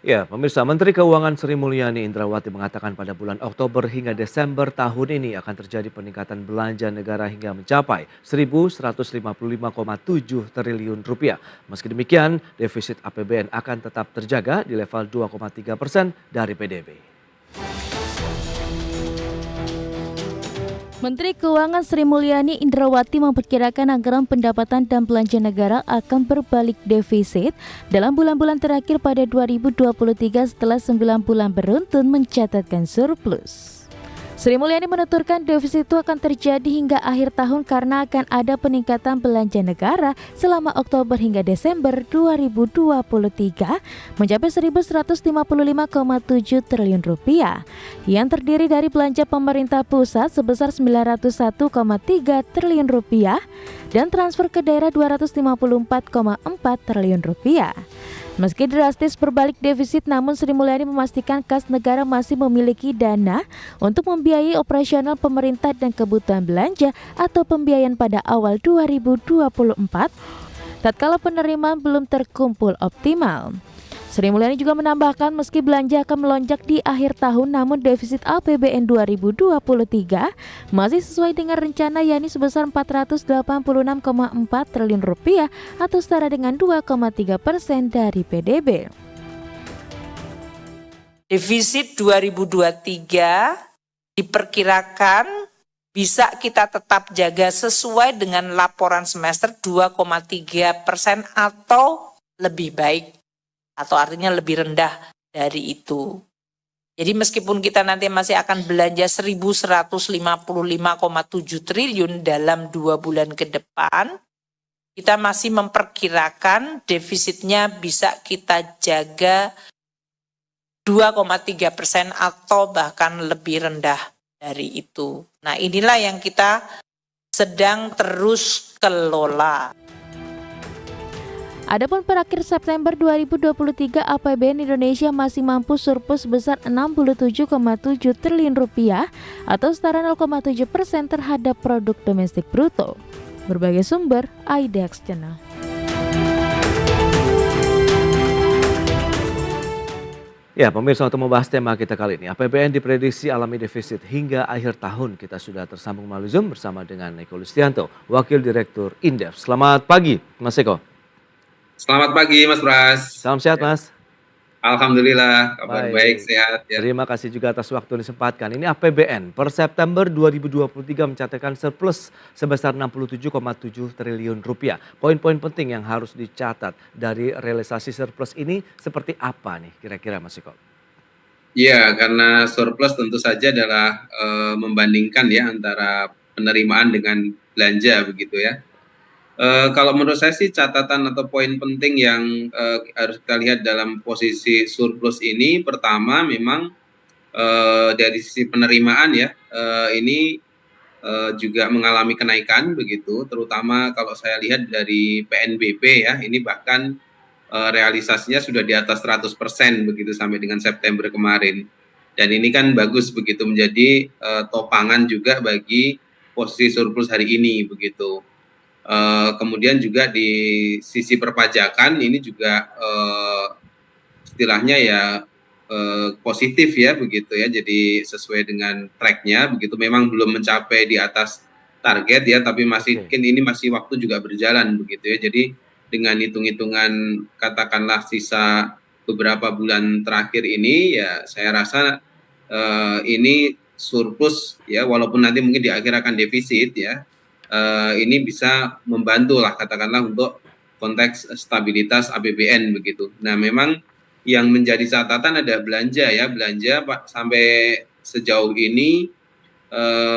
Ya, pemirsa, Menteri Keuangan Sri Mulyani Indrawati mengatakan pada bulan Oktober hingga Desember tahun ini akan terjadi peningkatan belanja negara hingga mencapai 1.155,7 triliun rupiah. Meski demikian, defisit APBN akan tetap terjaga di level 2,3% dari PDB. Menteri Keuangan Sri Mulyani Indrawati memperkirakan anggaran pendapatan dan belanja negara akan berbalik defisit dalam bulan-bulan terakhir pada 2023 setelah 9 bulan beruntun mencatatkan surplus. Sri Mulyani menuturkan defisit itu akan terjadi hingga akhir tahun karena akan ada peningkatan belanja negara selama Oktober hingga Desember 2023 mencapai 1.155,7 triliun rupiah yang terdiri dari belanja pemerintah pusat sebesar 901,3 triliun rupiah dan transfer ke daerah 254,4 triliun rupiah. Meski drastis berbalik defisit, namun Sri Mulyani memastikan kas negara masih memiliki dana untuk membiayai operasional pemerintah dan kebutuhan belanja atau pembiayaan pada awal 2024 tatkala penerimaan belum terkumpul optimal. Sri Mulyani juga menambahkan meski belanja akan melonjak di akhir tahun, namun defisit APBN 2023 masih sesuai dengan rencana, yakni sebesar 486,4 triliun rupiah atau setara dengan 2,3% dari PDB. Defisit 2023 diperkirakan bisa kita tetap jaga sesuai dengan laporan semester 2,3% atau lebih baik, atau artinya lebih rendah dari itu. Jadi meskipun kita nanti masih akan belanja 1.155,7 triliun dalam 2 bulan ke depan, kita masih memperkirakan defisitnya bisa kita jaga 2,3% atau bahkan lebih rendah dari itu. Nah, inilah yang kita sedang terus kelola. Adapun per akhir September 2023 APBN Indonesia masih mampu surplus sebesar 67,7 triliun rupiah atau setara 0,7% terhadap produk domestik bruto. Berbagai sumber, IDX Channel. Ya, pemirsa, untuk membahas tema kita kali ini, APBN diprediksi alami defisit hingga akhir tahun. Kita sudah tersambung melalui Zoom bersama dengan Eko Listianto, Wakil Direktur Indef. Selamat pagi, Mas Eko. Selamat pagi Mas Pras. Salam sehat, Mas. Alhamdulillah, kabar baik, sehat. Ya. Terima kasih juga atas waktu yang disempatkan. Ini APBN per September 2023 mencatatkan surplus sebesar 67,7 triliun rupiah. Poin-poin penting yang harus dicatat dari realisasi surplus ini seperti apa nih kira-kira, Mas Eko? Iya, karena surplus tentu saja adalah membandingkan ya antara penerimaan dengan belanja begitu ya. Kalau menurut saya sih catatan atau poin penting yang harus kita lihat dalam posisi surplus ini, pertama memang dari sisi penerimaan ya, ini juga mengalami kenaikan begitu, terutama kalau saya lihat dari PNBP ya, ini bahkan realisasinya sudah di atas 100% begitu sampai dengan September kemarin. Dan ini kan bagus begitu, menjadi topangan juga bagi posisi surplus hari ini begitu. Kemudian juga di sisi perpajakan ini juga istilahnya ya positif ya begitu ya, jadi sesuai dengan tracknya begitu, memang belum mencapai di atas target ya, tapi masih mungkin ini masih waktu juga berjalan begitu ya. Jadi dengan hitung-hitungan katakanlah sisa beberapa bulan terakhir ini ya, saya rasa ini surplus ya, walaupun nanti mungkin di akhir akan defisit ya, ini bisa membantu lah katakanlah untuk konteks stabilitas APBN begitu. Nah, memang yang menjadi catatan ada belanja ya, belanja Pak sampai sejauh ini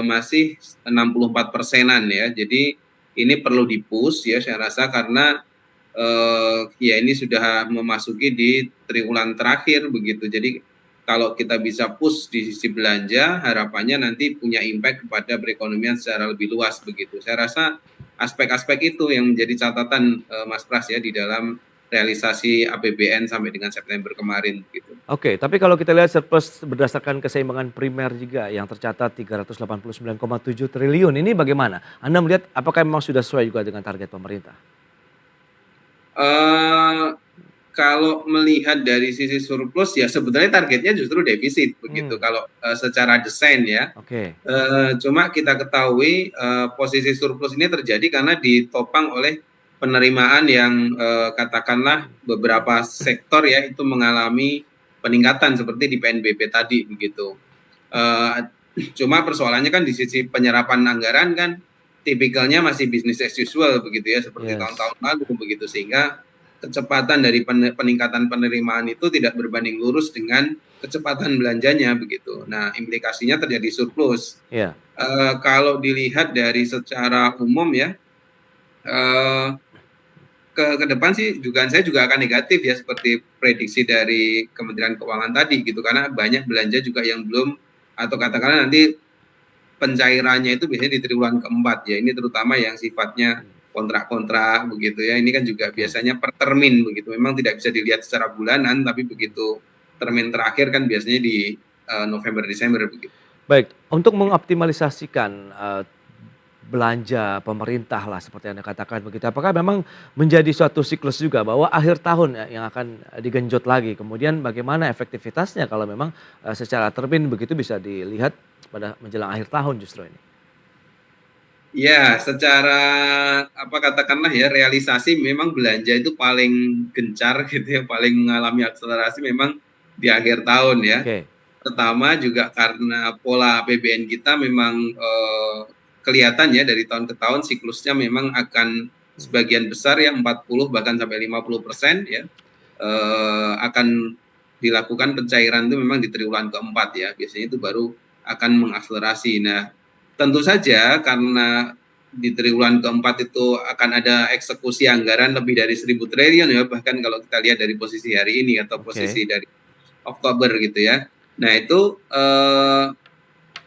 masih 64%-an ya. Jadi ini perlu di-push ya saya rasa, karena ya ini sudah memasuki di triwulan terakhir begitu. Jadi kalau kita bisa push di sisi belanja, harapannya nanti punya impact kepada perekonomian secara lebih luas begitu. Saya rasa aspek-aspek itu yang menjadi catatan Mas Pras ya di dalam realisasi APBN sampai dengan September kemarin gitu. Oke, tapi kalau kita lihat surplus berdasarkan keseimbangan primer juga yang tercatat 389,7 triliun, ini bagaimana? Anda melihat apakah memang sudah sesuai juga dengan target pemerintah? kalau melihat dari sisi surplus ya sebetulnya targetnya justru defisit begitu kalau secara desain ya. Oke. Cuma kita ketahui posisi surplus ini terjadi karena ditopang oleh penerimaan yang katakanlah beberapa sektor ya itu mengalami peningkatan seperti di PNBP tadi begitu. Cuma persoalannya kan di sisi penyerapan anggaran kan tipikalnya masih business as usual begitu ya seperti Yes. tahun-tahun lalu begitu sehingga kecepatan dari peningkatan penerimaan itu tidak berbanding lurus dengan kecepatan belanjanya begitu. Nah, implikasinya terjadi surplus. Iya. Kalau dilihat dari secara umum ya, ke depan sih dugaan saya juga akan negatif ya seperti prediksi dari Kementerian Keuangan tadi gitu karena banyak belanja juga yang belum atau katakanlah nanti pencairannya itu biasanya di triwulan keempat ya. Ini terutama yang sifatnya kontrak-kontrak begitu ya. Ini kan juga biasanya per termin begitu. Memang tidak bisa dilihat secara bulanan tapi begitu termin terakhir kan biasanya di November Desember begitu. Baik, untuk mengoptimalisasikan belanja pemerintah lah seperti Anda katakan begitu. Apakah memang menjadi suatu siklus juga bahwa akhir tahun yang akan digenjot lagi. Kemudian bagaimana efektivitasnya kalau memang secara termin begitu bisa dilihat pada menjelang akhir tahun justru ini. Ya, secara apa katakanlah ya realisasi memang belanja itu paling gencar gitu ya, paling mengalami akselerasi memang di akhir tahun ya. Oke. Pertama juga karena pola APBN kita memang kelihatan ya dari tahun ke tahun siklusnya memang akan sebagian besar ya 40 bahkan sampai 50% ya akan dilakukan pencairan itu memang di triwulan keempat ya biasanya itu baru akan mengakselerasi. Nah tentu saja karena di triwulan keempat itu akan ada eksekusi anggaran lebih dari 1.000 triliun ya bahkan kalau kita lihat dari posisi hari ini atau posisi dari Oktober gitu ya. Nah itu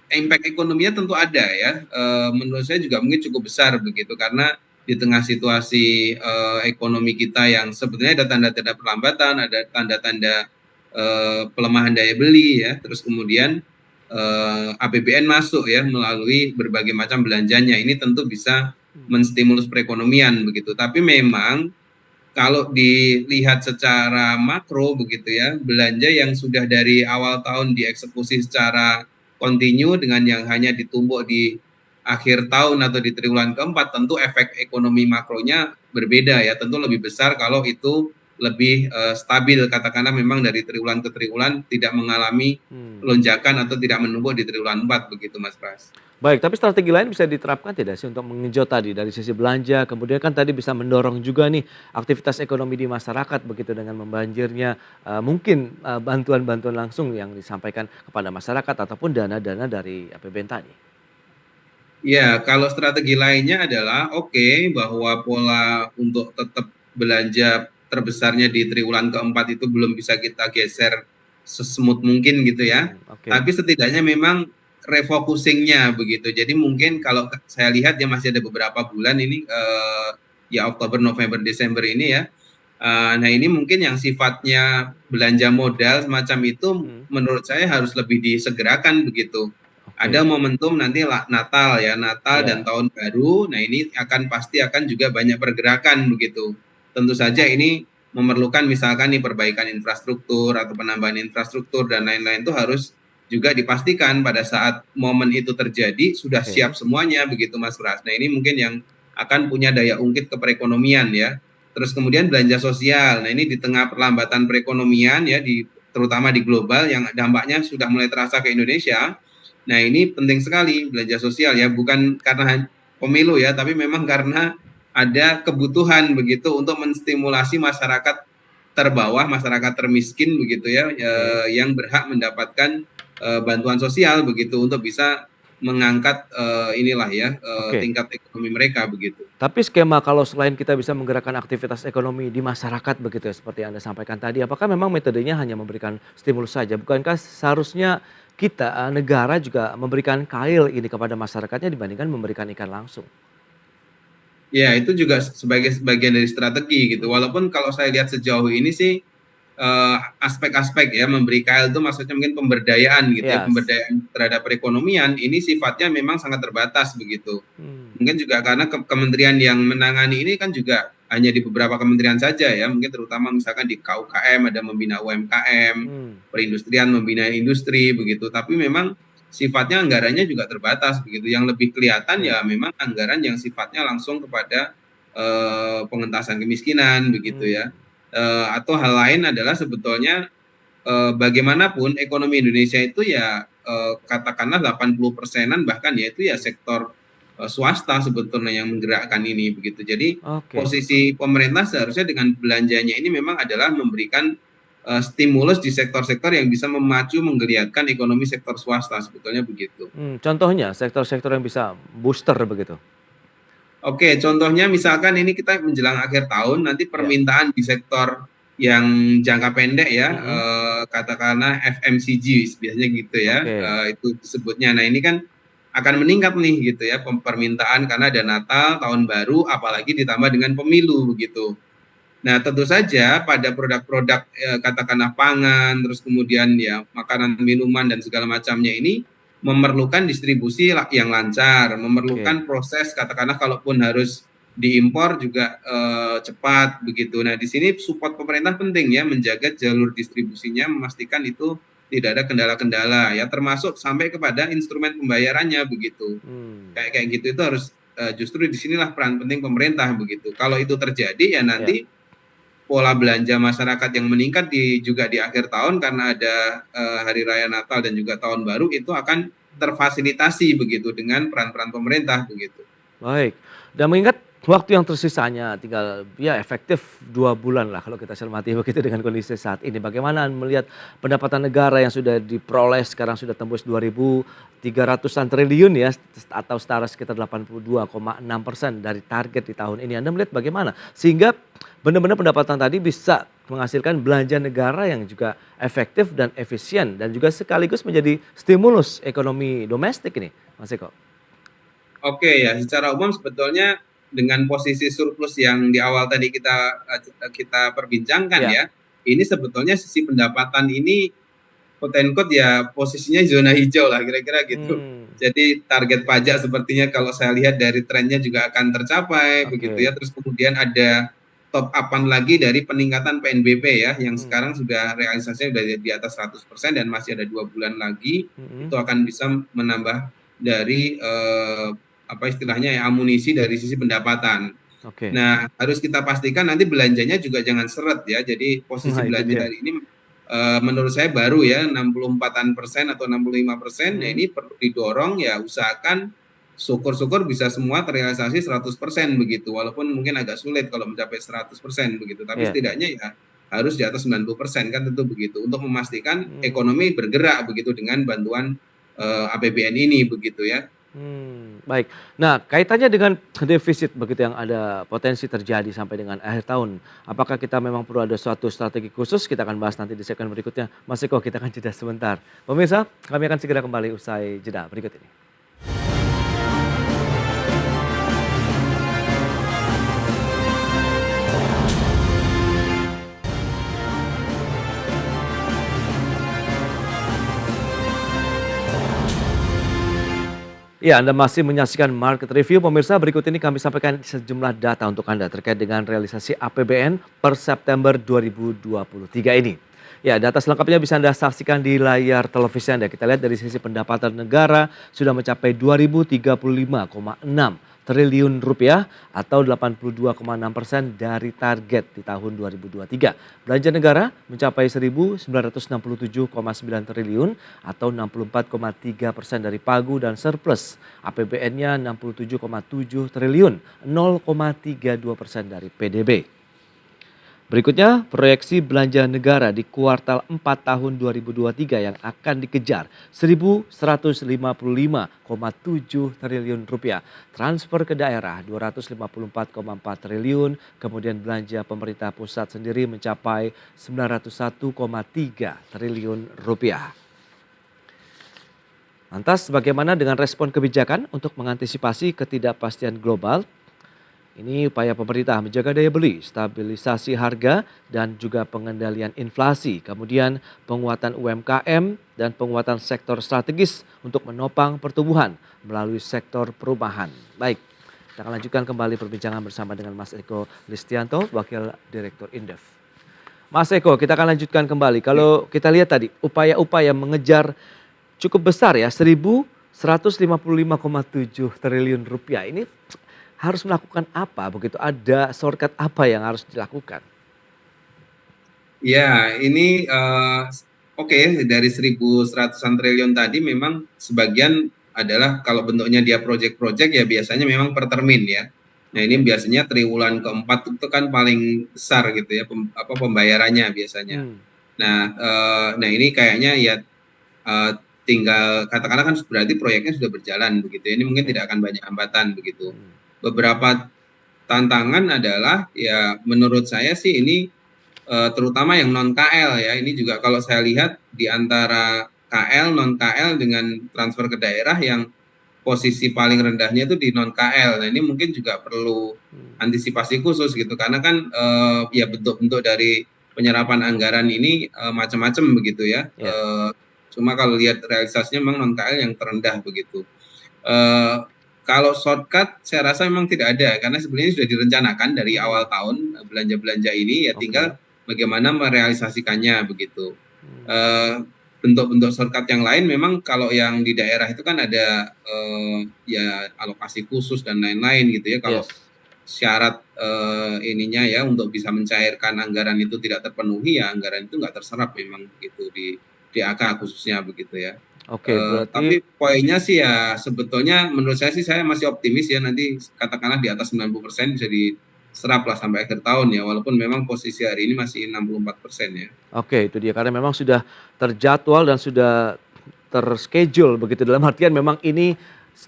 impact ekonominya tentu ada ya. Menurut saya juga mungkin cukup besar begitu karena di tengah situasi ekonomi kita yang sebetulnya ada tanda-tanda perlambatan, ada tanda-tanda pelemahan daya beli ya. Terus kemudian APBN masuk ya melalui berbagai macam belanjanya. Ini tentu bisa menstimulus perekonomian begitu. Tapi memang kalau dilihat secara makro begitu ya, belanja yang sudah dari awal tahun dieksekusi secara kontinu dengan yang hanya ditumpuk di akhir tahun atau di triwulan keempat, tentu efek ekonomi makronya berbeda ya, tentu lebih besar kalau itu lebih stabil katakanlah memang dari triwulan ke triwulan tidak mengalami lonjakan atau tidak menumpuk di triwulan 4 begitu Mas Pras. Baik, tapi strategi lain bisa diterapkan tidak sih untuk mengejut tadi dari sisi belanja, kemudian kan tadi bisa mendorong juga nih aktivitas ekonomi di masyarakat begitu dengan membanjirnya mungkin bantuan-bantuan langsung yang disampaikan kepada masyarakat ataupun dana-dana dari APBN tadi. Ya, kalau strategi lainnya adalah bahwa pola untuk tetap belanja terbesarnya di triwulan keempat itu belum bisa kita geser sesmooth mungkin gitu ya. Tapi setidaknya memang refocusingnya begitu. Jadi mungkin kalau saya lihat ya masih ada beberapa bulan ini ya Oktober, November, Desember ini ya. Nah ini mungkin yang sifatnya belanja modal semacam itu menurut saya harus lebih disegerakan begitu. Ada momentum nanti Natal ya, Natal dan Tahun Baru. Nah ini pasti akan juga banyak pergerakan begitu. Tentu saja ini memerlukan misalkan nih perbaikan infrastruktur atau penambahan infrastruktur dan lain-lain itu harus juga dipastikan pada saat momen itu terjadi sudah siap semuanya begitu Mas Pras. Nah ini mungkin yang akan punya daya ungkit ke perekonomian ya. Terus kemudian belanja sosial. Nah ini di tengah perlambatan perekonomian ya terutama di global yang dampaknya sudah mulai terasa ke Indonesia. Nah ini penting sekali belanja sosial ya, bukan karena pemilu ya, tapi memang karena ada kebutuhan begitu untuk menstimulasi masyarakat terbawah, masyarakat termiskin begitu ya, yang berhak mendapatkan bantuan sosial begitu untuk bisa mengangkat tingkat ekonomi mereka begitu. Tapi skema kalau selain kita bisa menggerakkan aktivitas ekonomi di masyarakat begitu ya seperti Anda sampaikan tadi, apakah memang metodenya hanya memberikan stimulus saja? Bukankah seharusnya kita negara juga memberikan kail ini kepada masyarakatnya dibandingkan memberikan ikan langsung? Ya itu juga sebagai bagian dari strategi gitu. Walaupun kalau saya lihat sejauh ini sih aspek-aspek ya memberi kail itu maksudnya mungkin pemberdayaan gitu ya, pemberdayaan terhadap perekonomian ini sifatnya memang sangat terbatas begitu. Mungkin juga karena kementerian yang menangani ini kan juga hanya di beberapa kementerian saja ya, mungkin terutama misalkan di KUKM ada membina UMKM, perindustrian membina industri begitu. Tapi memang sifatnya anggarannya juga terbatas begitu. Yang lebih kelihatan ya memang anggaran yang sifatnya langsung kepada pengentasan kemiskinan begitu ya. Atau hal lain adalah sebetulnya bagaimanapun ekonomi Indonesia itu ya katakanlah 80%-an bahkan ya itu ya sektor swasta sebetulnya yang menggerakkan ini begitu. Jadi Oke. posisi pemerintah seharusnya dengan belanjanya ini memang adalah memberikan stimulus di sektor-sektor yang bisa memacu menggeliatkan ekonomi sektor swasta sebetulnya begitu. Contohnya sektor-sektor yang bisa booster begitu? Oke, contohnya misalkan ini kita menjelang akhir tahun nanti permintaan di sektor yang jangka pendek ya, katakanlah FMCG biasanya gitu ya, itu disebutnya. Nah ini kan akan meningkat nih gitu ya permintaan karena ada Natal, Tahun Baru, apalagi ditambah dengan pemilu begitu. Nah tentu saja pada produk-produk katakanlah pangan, terus kemudian ya makanan, minuman dan segala macamnya ini memerlukan distribusi yang lancar, memerlukan proses katakanlah kalaupun harus diimpor juga cepat begitu. Nah di sini support pemerintah penting ya menjaga jalur distribusinya, memastikan itu tidak ada kendala-kendala ya, termasuk sampai kepada instrumen pembayarannya begitu. Kayak gitu itu harus justru disinilah peran penting pemerintah begitu. Kalau itu terjadi ya nanti pola belanja masyarakat yang meningkat juga di akhir tahun karena ada Hari Raya Natal dan juga Tahun Baru itu akan terfasilitasi begitu dengan peran-peran pemerintah begitu. Baik, dan mengingat waktu yang tersisanya tinggal ya efektif 2 bulan lah kalau kita cermati begitu dengan kondisi saat ini. Bagaimana melihat pendapatan negara yang sudah diperoleh sekarang sudah tembus 2.300-an triliun ya atau setara sekitar 82,6% dari target di tahun ini. Anda melihat bagaimana? Sehingga benar-benar pendapatan tadi bisa menghasilkan belanja negara yang juga efektif dan efisien dan juga sekaligus menjadi stimulus ekonomi domestik ini, Mas Eko. Oke ya, secara umum sebetulnya dengan posisi surplus yang di awal tadi kita perbincangkan ya, ini sebetulnya sisi pendapatan ini quote unquote ya posisinya zona hijau lah kira-kira gitu. Jadi target pajak sepertinya kalau saya lihat dari trennya juga akan tercapai begitu ya. Terus kemudian ada top up-an lagi dari peningkatan PNBP ya yang sekarang sudah realisasinya sudah di atas 100% dan masih ada 2 bulan lagi itu akan bisa menambah dari apa istilahnya ya amunisi dari sisi pendapatan. Nah harus kita pastikan nanti belanjanya juga jangan seret ya. Jadi posisi belanja hari ini menurut saya baru ya 64% atau 65%. Nah ini perlu didorong ya, usahakan syukur-syukur bisa semua terrealisasi 100% begitu. Walaupun mungkin agak sulit kalau mencapai 100% begitu. Tapi setidaknya ya harus di atas 90% kan tentu begitu. Untuk memastikan ekonomi bergerak begitu dengan bantuan APBN ini begitu ya. Baik. Nah, kaitannya dengan defisit begitu yang ada potensi terjadi sampai dengan akhir tahun. Apakah kita memang perlu ada suatu strategi khusus? Kita akan bahas nanti di segmen berikutnya. Mas Eko, kita akan jeda sebentar. Pemirsa, kami akan segera kembali usai jeda berikut ini. Ya, Anda masih menyaksikan Market Review. Pemirsa, berikut ini kami sampaikan sejumlah data untuk Anda terkait dengan realisasi APBN per September 2023 ini. Ya, data selengkapnya bisa Anda saksikan di layar televisi Anda. Kita lihat dari sisi pendapatan negara sudah mencapai 2.035,6 triliun rupiah atau 82,6% dari target di tahun 2023. Belanja negara mencapai 1.967,9 triliun atau 64,3% dari pagu dan surplus. APBN-nya 67,7 triliun, 0,32% dari PDB. Berikutnya, proyeksi belanja negara di kuartal 4 tahun 2023 yang akan dikejar 1.155,7 triliun rupiah. Transfer ke daerah 254,4 triliun, kemudian belanja pemerintah pusat sendiri mencapai 901,3 triliun rupiah. Lantas bagaimana dengan respon kebijakan untuk mengantisipasi ketidakpastian global? Ini upaya pemerintah menjaga daya beli, stabilisasi harga, dan juga pengendalian inflasi. Kemudian penguatan UMKM dan penguatan sektor strategis untuk menopang pertumbuhan melalui sektor perumahan. Baik, Kita akan lanjutkan kembali perbincangan bersama dengan Mas Eko Listianto, Wakil Direktur Indef. Mas Eko, kita akan lanjutkan kembali. Kalau kita lihat tadi, upaya-upaya mengejar cukup besar ya, 1.155,7 triliun rupiah. Ini harus melakukan apa begitu? Ada shortcut apa yang harus dilakukan? Ya, ini oke, dari 1.100-an triliun tadi memang sebagian adalah kalau bentuknya dia project-project ya biasanya memang per termin ya. Nah ini biasanya triwulan keempat itu kan paling besar gitu ya pembayarannya biasanya. Hmm, Nah ini kayaknya ya tinggal katakanlah kan berarti proyeknya sudah berjalan begitu. Ini mungkin tidak akan banyak hambatan begitu. hmm. Beberapa tantangan adalah ya menurut saya sih ini terutama yang non KL ya, ini juga kalau saya lihat di antara KL, non KL dengan transfer ke daerah yang posisi paling rendahnya itu di non KL. Nah ini mungkin juga perlu antisipasi khusus gitu, karena kan ya bentuk-bentuk dari penyerapan anggaran ini macam-macam begitu ya. Ya. Cuma kalau lihat realisasinya memang non KL yang terendah begitu. Kalau shortcut saya rasa memang tidak ada, karena sebenarnya sudah direncanakan dari awal tahun belanja-belanja ini ya Oke. tinggal bagaimana merealisasikannya begitu. Hmm. Bentuk-bentuk shortcut yang lain memang kalau yang di daerah itu kan ada ya alokasi khusus dan lain-lain gitu ya. Kalau Yes. syarat ininya ya untuk bisa mencairkan anggaran itu tidak terpenuhi ya anggaran itu nggak terserap memang begitu di DAK khususnya begitu ya. Oke, Tapi berarti poinnya sih ya sebetulnya menurut saya sih saya masih optimis ya nanti katakanlah di atas 90% bisa diserap lah sampai akhir tahun ya, walaupun memang posisi hari ini masih 64% ya. oke itu dia karena memang sudah terjadwal dan sudah terschedule begitu dalam artian memang ini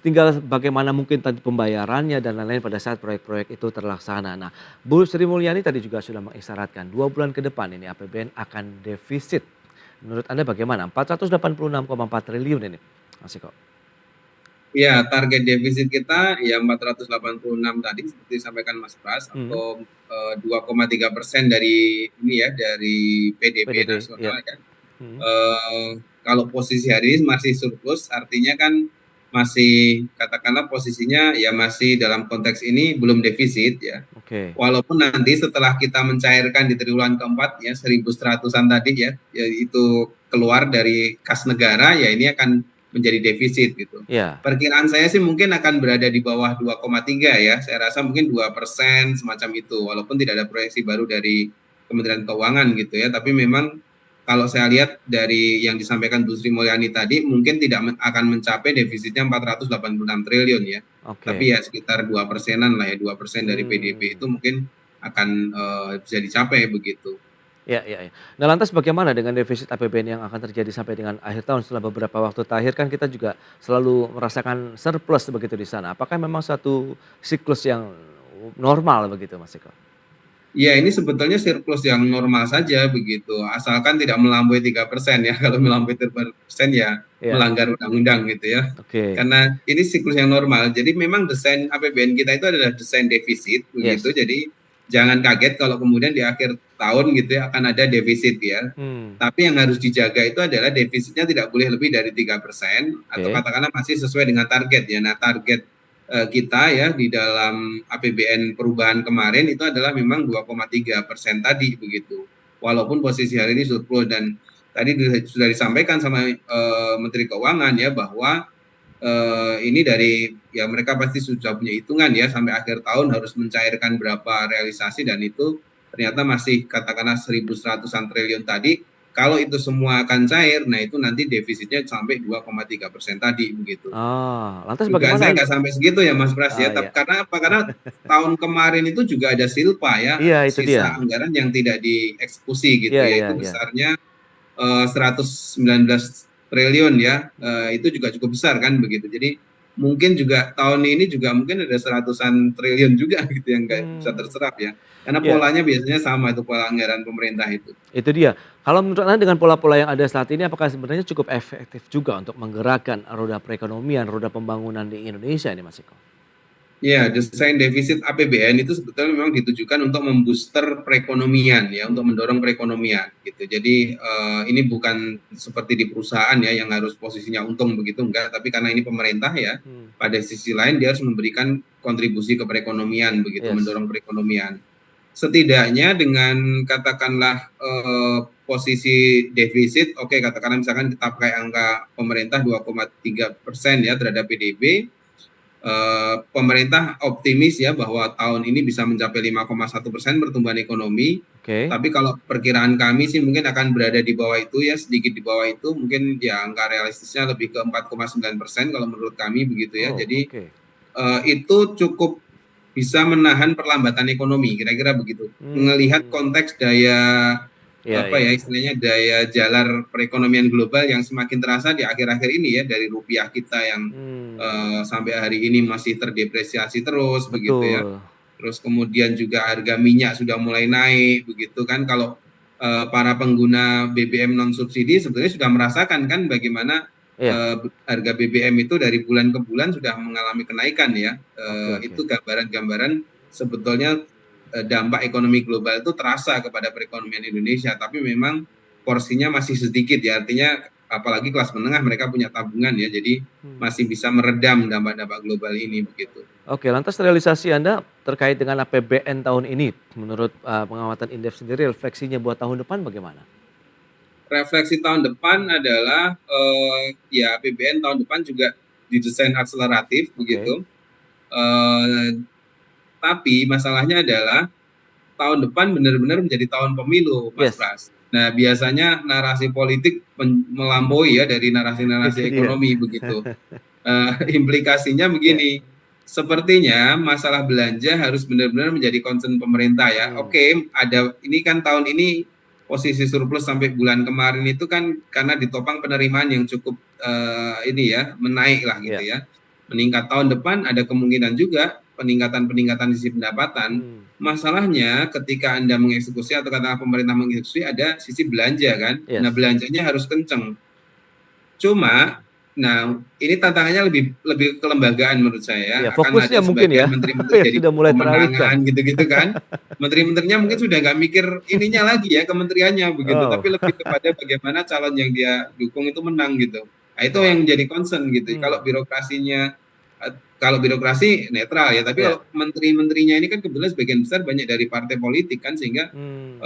tinggal bagaimana mungkin tadi pembayarannya dan lain-lain pada saat proyek-proyek itu terlaksana. Nah, Bu Sri Mulyani tadi juga sudah mengisyaratkan 2 bulan ke depan ini APBN akan defisit. Menurut Anda bagaimana? 486,4 triliun ini, Mas Eko. Ya, target defisit kita ya 486 tadi seperti disampaikan Mas Pras Hmm. atau 2,3% dari ini ya dari PDB PDB, nasional ya. ya. Hmm. Kalau posisi hari ini masih surplus, artinya kan masih katakanlah posisinya ya masih dalam konteks ini belum defisit ya. Oke. Walaupun nanti setelah kita mencairkan di triwulan keempat ya 1.100-an tadi ya itu keluar dari kas negara ya ini akan menjadi defisit gitu. Ya. Perkiraan saya sih mungkin akan berada di bawah 2,3 ya. Saya rasa mungkin 2% semacam itu. Walaupun tidak ada proyeksi baru dari Kementerian Keuangan gitu ya. Tapi memang kalau saya lihat dari yang disampaikan Bu Sri Mulyani tadi mungkin tidak akan mencapai defisitnya 486 triliun ya. Oke. Tapi ya sekitar 2%-an lah ya, 2% dari PDB itu mungkin akan bisa dicapai begitu. Ya, ya, ya. Nah lantas bagaimana dengan defisit APBN yang akan terjadi sampai dengan akhir tahun setelah beberapa waktu terakhir kan kita juga selalu merasakan surplus begitu di sana. Apakah memang satu siklus yang normal begitu Mas Eko? Ya ini sebetulnya surplus yang normal saja begitu, asalkan tidak melampaui 3% ya. Kalau melampaui 3% ya Ya. melanggar undang-undang gitu ya. Oke. Karena ini siklus yang normal. Jadi memang desain APBN kita itu adalah desain defisit begitu. Yes. Jadi jangan kaget kalau kemudian di akhir tahun gitu ya akan ada defisit ya. Hmm. Tapi yang harus dijaga itu adalah defisitnya tidak boleh lebih dari 3% atau Oke. katakanlah masih sesuai dengan target ya. Nah target kita ya di dalam APBN perubahan kemarin itu adalah memang 2,3% tadi begitu. Walaupun posisi hari ini surplus dan tadi sudah disampaikan sama Menteri Keuangan ya bahwa ini dari ya mereka pasti sudah punya hitungan ya sampai akhir tahun harus mencairkan berapa realisasi dan itu ternyata masih katakanlah 1.100-an triliun tadi. Kalau itu semua akan cair, nah itu nanti defisitnya sampai 2,3% tadi begitu. Lantas Dugaan saya bagaimana? nggak sampai segitu ya Mas Pras ya, Ya. karena apa? Karena tahun kemarin itu juga ada silpa ya, Iya itu sisa dia. anggaran yang tidak dieksekusi gitu Iya, ya, iya, itu iya. besarnya 119 triliun ya, itu juga cukup besar kan begitu. Jadi mungkin juga tahun ini juga mungkin ada 100-an triliun juga gitu yang nggak bisa Hmm. terserap ya, karena Ya. polanya biasanya sama itu pola anggaran pemerintah itu. Itu dia. Kalau menurut Anda dengan pola-pola yang ada saat ini apakah sebenarnya cukup efektif juga untuk menggerakkan roda perekonomian, roda pembangunan di Indonesia ini Mas Eko? Ya, desain defisit APBN itu sebetulnya memang ditujukan untuk membooster perekonomian ya, untuk mendorong perekonomian gitu. Jadi ini bukan seperti di perusahaan ya yang harus posisinya untung begitu enggak, tapi karena ini pemerintah ya, Hmm, pada sisi lain dia harus memberikan kontribusi ke perekonomian begitu, yes. mendorong perekonomian. Setidaknya dengan katakanlah posisi defisit, oke katakanlah misalkan kita pakai angka pemerintah 2,3% ya terhadap PDB. Pemerintah optimis ya bahwa tahun ini bisa mencapai 5,1% pertumbuhan ekonomi. Oke. Tapi kalau perkiraan kami sih mungkin akan berada di bawah itu ya, sedikit di bawah itu. Mungkin ya angka realistisnya lebih ke 4,9% kalau menurut kami begitu ya. Oh, Jadi oke. itu cukup bisa menahan perlambatan ekonomi, kira-kira begitu. Melihat Hmm, konteks daya iya, apa iya. ya istilahnya daya jalar perekonomian global yang semakin terasa di akhir-akhir ini ya, dari rupiah kita yang Hmm, sampai hari ini masih terdepresiasi terus begitu ya. betul. Terus kemudian juga harga minyak sudah mulai naik begitu kan. Kalau para pengguna BBM non subsidi sebetulnya sudah merasakan kan bagaimana Iya. harga BBM itu dari bulan ke bulan sudah mengalami kenaikan ya. Oke, oke. Itu gambaran-gambaran sebetulnya dampak ekonomi global itu terasa kepada perekonomian Indonesia, tapi memang porsinya masih sedikit ya. Artinya apalagi kelas menengah mereka punya tabungan ya, jadi Hmm. masih bisa meredam dampak-dampak global ini begitu. Oke, lantas realisasi Anda terkait dengan APBN tahun ini, menurut pengamatan indef sendiri refleksinya buat tahun depan bagaimana? Refleksi tahun depan adalah ya APBN tahun depan juga didesain akseleratif Oke. begitu. Eh, tapi masalahnya adalah tahun depan benar-benar menjadi tahun pemilu, Mas Yes, Pras. Nah, biasanya narasi politik melampaui ya dari itu narasi-narasi dia. ekonomi begitu. Implikasinya Iya. begini, sepertinya masalah belanja harus benar-benar menjadi concern pemerintah ya. Hmm. Oke, ada ini kan tahun ini posisi surplus sampai bulan kemarin itu kan karena ditopang penerimaan yang cukup ini ya menaik lah gitu Iya. ya. Meningkat tahun depan ada kemungkinan juga peningkatan sisi pendapatan. Hmm. Masalahnya ketika Anda mengeksekusi atau katakanlah pemerintah mengeksekusi ada sisi belanja kan. Nah, Yes. belanjanya harus kenceng. Cuma, nah ini tantangannya lebih lebih kelembagaan menurut saya. Iya, Akan ada fokusnya mungkin ya, sebagian menteri-menteri yang jadi sudah mulai teralihkan. pemenangan gitu-gitu kan. Menteri-menterinya mungkin sudah nggak mikir ininya lagi ya kementeriannya begitu, Oh, tapi lebih kepada bagaimana calon yang dia dukung itu menang gitu. Nah, itu wah. yang menjadi concern gitu. Hmm. Kalau birokrasi netral ya, tapi Iya. kalau menteri-menterinya ini kan kebetulan sebagian besar banyak dari partai politik kan, sehingga Hmm.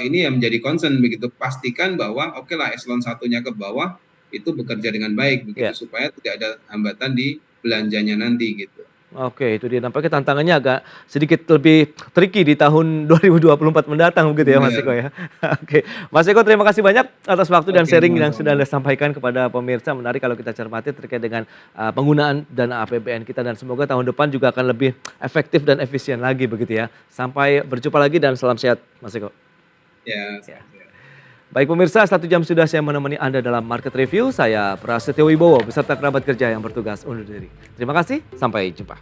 ini yang menjadi concern begitu. Pastikan bahwa oke lah eselon satunya ke bawah itu bekerja dengan baik begitu Iya. supaya tidak ada hambatan di belanjanya nanti gitu. Oke, itu dia nampaknya tantangannya agak sedikit lebih tricky di tahun 2024 mendatang begitu ya Mas Eko Benar. ya. Oke, Mas Eko terima kasih banyak atas waktu dan Oke, sharing yang sudah sama-sama. Anda sampaikan kepada pemirsa. Menarik kalau kita cermati terkait dengan penggunaan dana APBN kita dan semoga tahun depan juga akan lebih efektif dan efisien lagi begitu ya. Sampai berjumpa lagi dan salam sehat Mas Eko. Ya, Ya. sama-sama. Baik pemirsa, 1 jam sudah saya menemani Anda dalam Market Review. Saya Prasetyo Wibowo beserta kerabat kerja yang bertugas undur diri. Terima kasih, sampai jumpa.